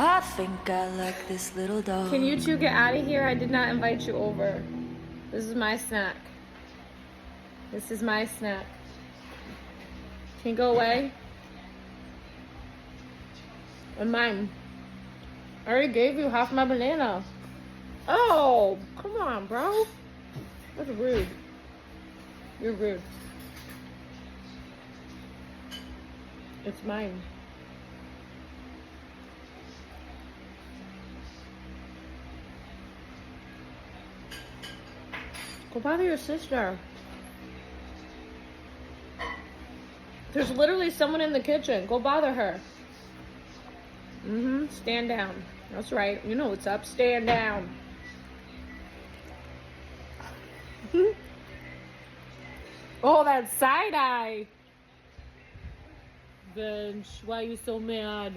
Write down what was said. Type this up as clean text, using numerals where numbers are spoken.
I think I like this little dog. Can you two get out of here? I did not invite you over. This is my snack. This is my snack. Can you go away? And mine. I already gave you half my banana. Oh, come on, bro. That's rude. You're rude. It's mine. Go bother your sister. There's literally someone in the kitchen. Go bother her. Stand down. That's right. You know what's up. Stand down. Oh, that side eye. Bench, why are you so mad?